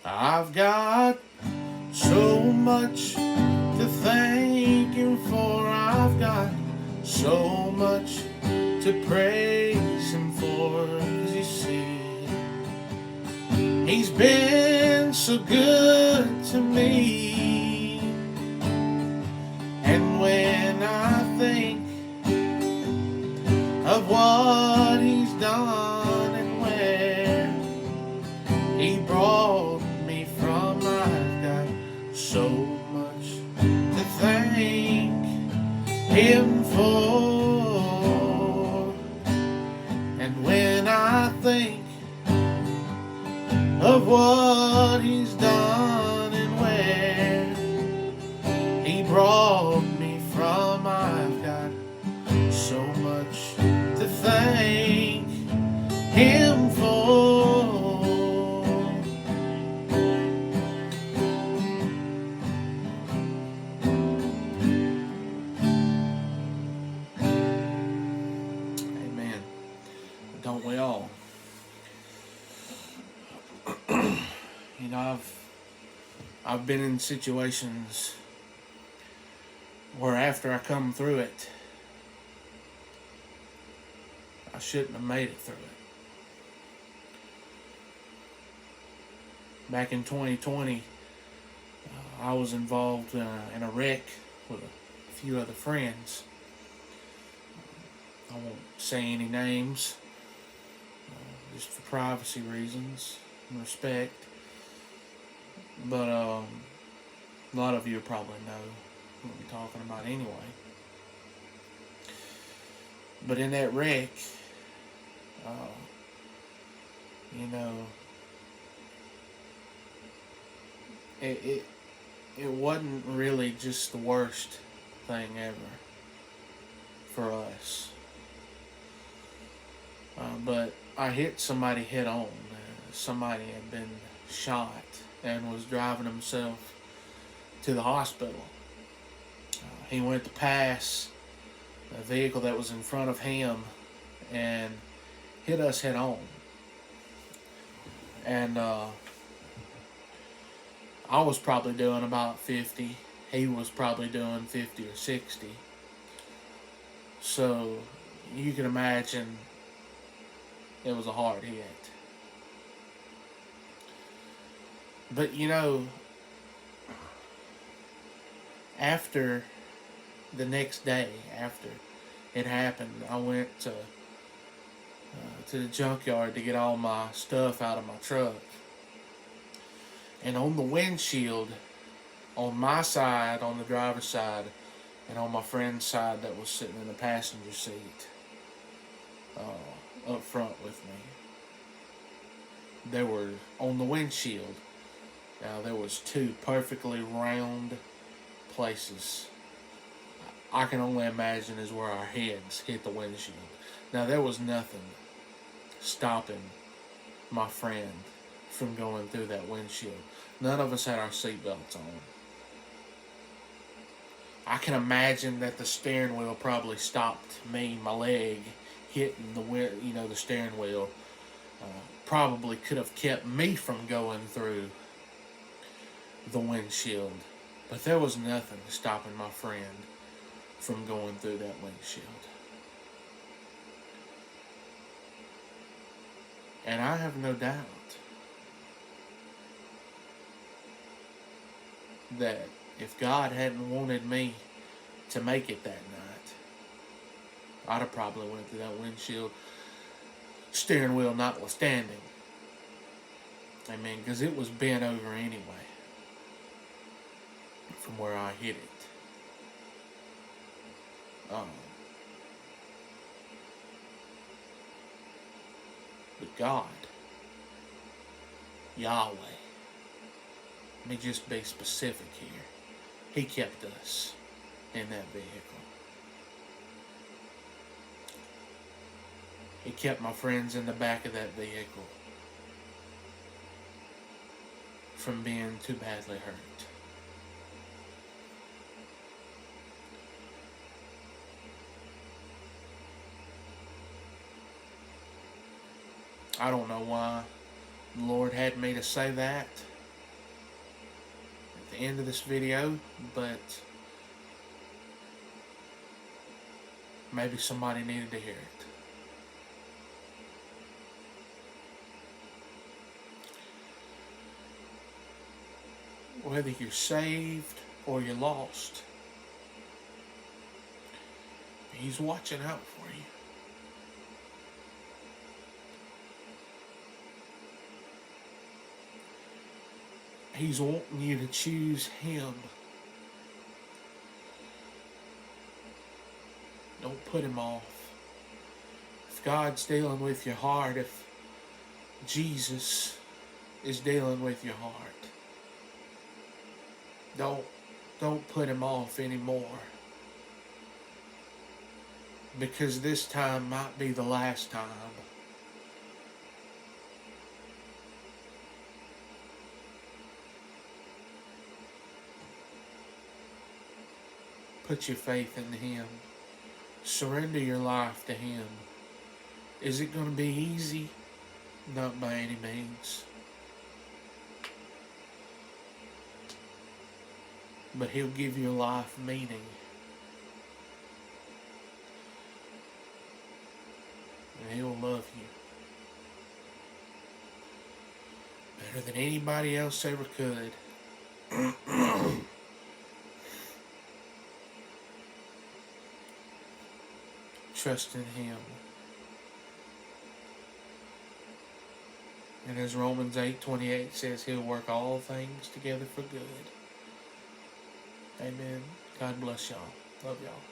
I've got so much to thank Him for. I've got so much to praise Him for. 'Cause you see, He's been so good to me. And when I think of what He's done and where He brought me from, I've got so much to thank Him for. And when I think of what He's done and where He brought me from, I've got so much to thank Him for. Amen. Don't we all? You know, I've been in situations where after I come through it, I shouldn't have made it through it. Back in 2020, I was involved in a wreck with a few other friends. I won't say any names, just for privacy reasons and respect. But a lot of you probably know what I'm talking about anyway. But in that wreck, you know, it wasn't really just the worst thing ever for us. But I hit somebody head on. Somebody had been shot and was driving himself to the hospital. He went to pass a vehicle that was in front of him and hit us head on. And I was probably doing about 50. He was probably doing 50 or 60. So you can imagine it was a hard hit. But you know, after the next day, after it happened, I went to the junkyard to get all my stuff out of my truck. And on the windshield, on my side, on the driver's side, and on my friend's side that was sitting in the passenger seat up front with me, there were, on the windshield, now there was two perfectly round places. I can only imagine is where our heads hit the windshield. Now there was nothing stopping my friend from going through that windshield. None of us had our seatbelts on. I can imagine that the steering wheel probably stopped me, my leg hitting the steering wheel. Probably could have kept me from going through the windshield. But there was nothing stopping my friend from going through that windshield. And I have no doubt that if God hadn't wanted me to make it that night, I'd have probably went through that windshield, steering wheel notwithstanding. I mean, because it was bent over anyway from where I hit it. But God, Yahweh, let me just be specific here. He kept us in that vehicle. He kept my friends in the back of that vehicle from being too badly hurt. I don't know why the Lord had me to say that, the end of this video, but maybe somebody needed to hear it. Whether you're saved or you're lost, He's watching out for you. He's wanting you to choose Him. Don't put Him off. If God's dealing with your heart, if Jesus is dealing with your heart, don't put Him off anymore. Because this time might be the last time. Put your faith in Him. Surrender your life to Him. Is it going to be easy? Not by any means. But He'll give your life meaning. And He'll love you better than anybody else ever could. Trust in Him. And as Romans 8:28 says, He'll work all things together for good. Amen. God bless y'all. Love y'all.